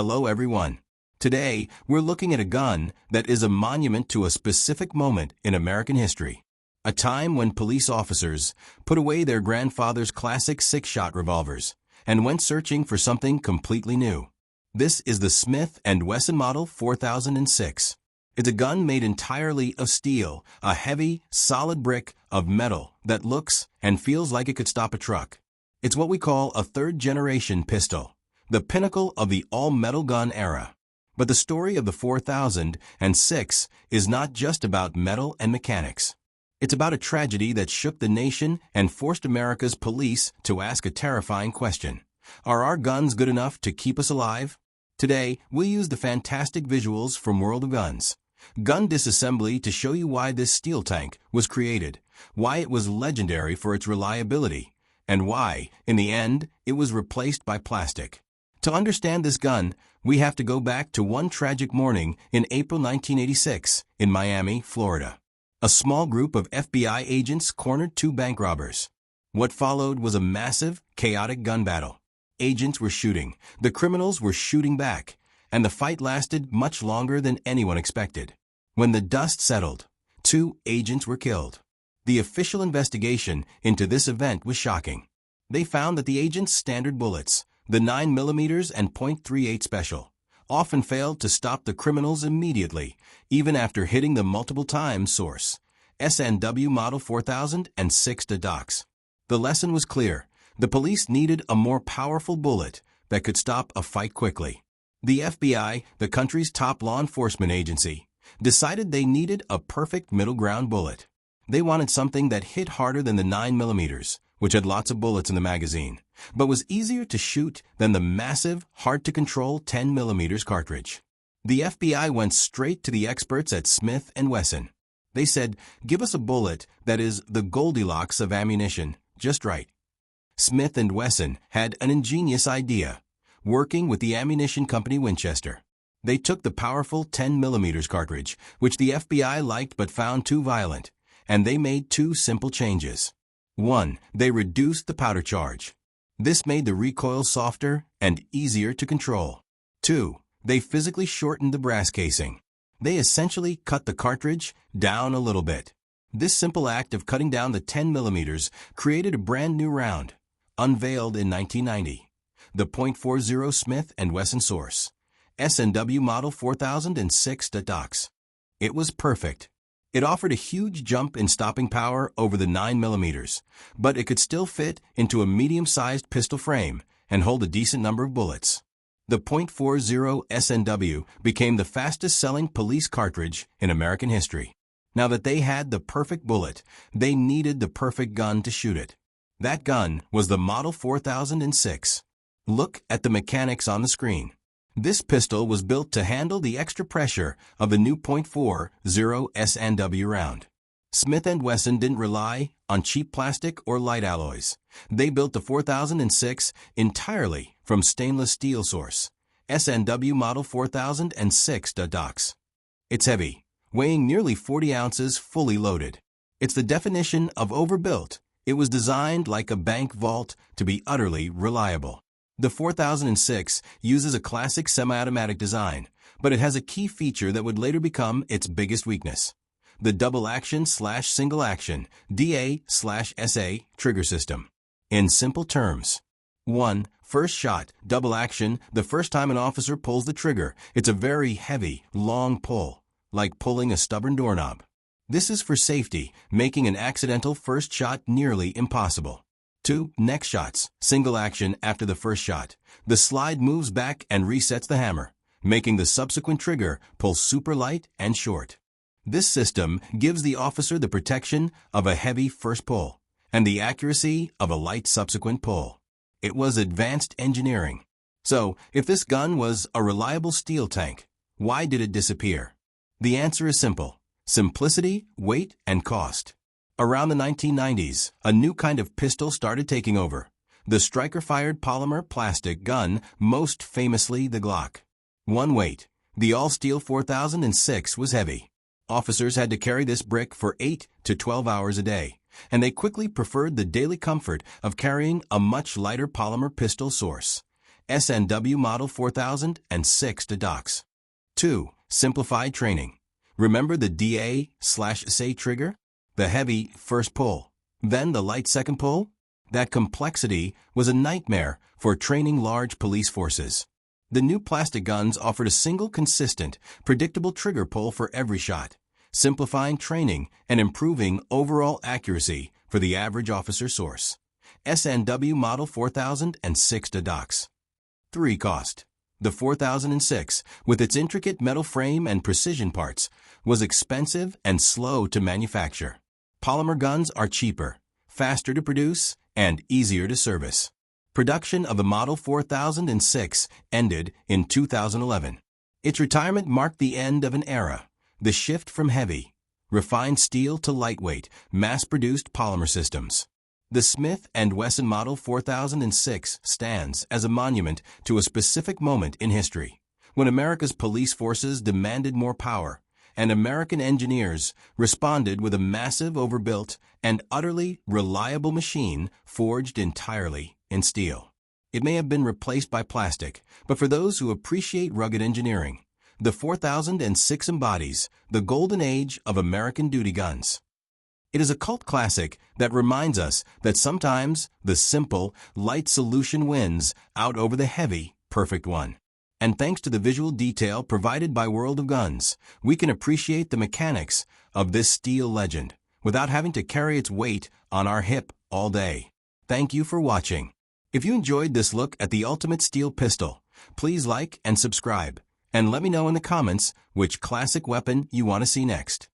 Hello everyone. Today, we're looking at a gun that is a monument to a specific moment in American history. A time when police officers put away their grandfather's classic six-shot revolvers and went searching for something completely new. This is the Smith & Wesson Model 4006. It's a gun made entirely of steel, a heavy, solid brick of metal that looks and feels like it could stop a truck. It's what we call a third-generation pistol, the pinnacle of the all-metal gun era. But the story of the 4006 is not just about metal and mechanics. It's about a tragedy that shook the nation and forced America's police to ask a terrifying question. Are our guns good enough to keep us alive? Today, we'll use the fantastic visuals from World of Guns, Gun Disassembly to show you why this steel tank was created, why it was legendary for its reliability, and why, in the end, it was replaced by plastic. To understand this gun, we have to go back to one tragic morning in April 1986 in Miami, Florida. A small group of FBI agents cornered two bank robbers. What followed was a massive, chaotic gun battle. Agents were shooting, the criminals were shooting back, and the fight lasted much longer than anyone expected. When the dust settled, two agents were killed. The official investigation into this event was shocking. They found that the agents' standard bullets, the 9mm and .38 special, often failed to stop the criminals immediately, even after hitting the multiple times source, SNW Model 4006 docs. The lesson was clear. The police needed a more powerful bullet that could stop a fight quickly. The FBI, the country's top law enforcement agency, decided they needed a perfect middle ground bullet. They wanted something that hit harder than the 9mm, which had lots of bullets in the magazine, but was easier to shoot than the massive, hard-to-control 10mm cartridge. The FBI went straight to the experts at Smith & Wesson. They said, "Give us a bullet that is the Goldilocks of ammunition, just right." Smith & Wesson had an ingenious idea, working with the ammunition company Winchester. They took the powerful 10mm cartridge, which the FBI liked but found too violent, and they made two simple changes. 1. They reduced the powder charge. This made the recoil softer and easier to control. 2. They physically shortened the brass casing. They essentially cut the cartridge down a little bit. This simple act of cutting down the 10mm created a brand new round, unveiled in 1990. The .40 Smith & Wesson source, SNW Model 4006 docs. It was perfect. It offered a huge jump in stopping power over the 9mm, but it could still fit into a medium-sized pistol frame and hold a decent number of bullets. The .40 SNW became the fastest-selling police cartridge in American history. Now that they had the perfect bullet, they needed the perfect gun to shoot it. That gun was the Model 4006. Look at the mechanics on the screen. This pistol was built to handle the extra pressure of the new .40 SNW round. Smith & Wesson didn't rely on cheap plastic or light alloys. They built the 4006 entirely from stainless steel source, SNW Model 4006 docs. It's heavy, weighing nearly 40 ounces fully loaded. It's the definition of overbuilt. It was designed like a bank vault to be utterly reliable. The 4006 uses a classic semi-automatic design, but it has a key feature that would later become its biggest weakness: the double-action/single-action DA/SA trigger system. In simple terms, 1. First shot, double action. The first time an officer pulls the trigger, it's a very heavy, long pull, like pulling a stubborn doorknob. This is for safety, making an accidental first shot nearly impossible. 2. Next shots, single action after the first shot. The slide moves back and resets the hammer, making the subsequent trigger pull super light and short. This system gives the officer the protection of a heavy first pull and the accuracy of a light subsequent pull. It was advanced engineering. So, if this gun was a reliable steel tank, why did it disappear? The answer is simple: simplicity, weight, and cost. Around the 1990s, a new kind of pistol started taking over: the striker-fired polymer plastic gun, most famously the Glock. 1. Weight. The all-steel 4006 was heavy. Officers had to carry this brick for 8 to 12 hours a day, and they quickly preferred the daily comfort of carrying a much lighter polymer pistol source, SNW Model 4006 Docs. 2. Simplified training. Remember the DA/say trigger? The heavy first pull, then the light second pull? That complexity was a nightmare for training large police forces. The new plastic guns offered a single consistent, predictable trigger pull for every shot, simplifying training and improving overall accuracy for the average officer source. SNW Model 4006 Docs. 3. Cost. The 4006, with its intricate metal frame and precision parts, was expensive and slow to manufacture. Polymer guns are cheaper, faster to produce, and easier to service. Production of the Model 4006 ended in 2011. Its retirement marked the end of an era, the shift from heavy, refined steel to lightweight, mass-produced polymer systems. The Smith & Wesson Model 4006 stands as a monument to a specific moment in history, when America's police forces demanded more power, and American engineers responded with a massive, overbuilt, and utterly reliable machine forged entirely in steel. It may have been replaced by plastic, but for those who appreciate rugged engineering, the 4006 embodies the golden age of American duty guns. It is a cult classic that reminds us that sometimes the simple, light solution wins out over the heavy, perfect one. And thanks to the visual detail provided by World of Guns, we can appreciate the mechanics of this steel legend without having to carry its weight on our hip all day. Thank you for watching. If you enjoyed this look at the ultimate steel pistol, please like and subscribe, and let me know in the comments which classic weapon you want to see next.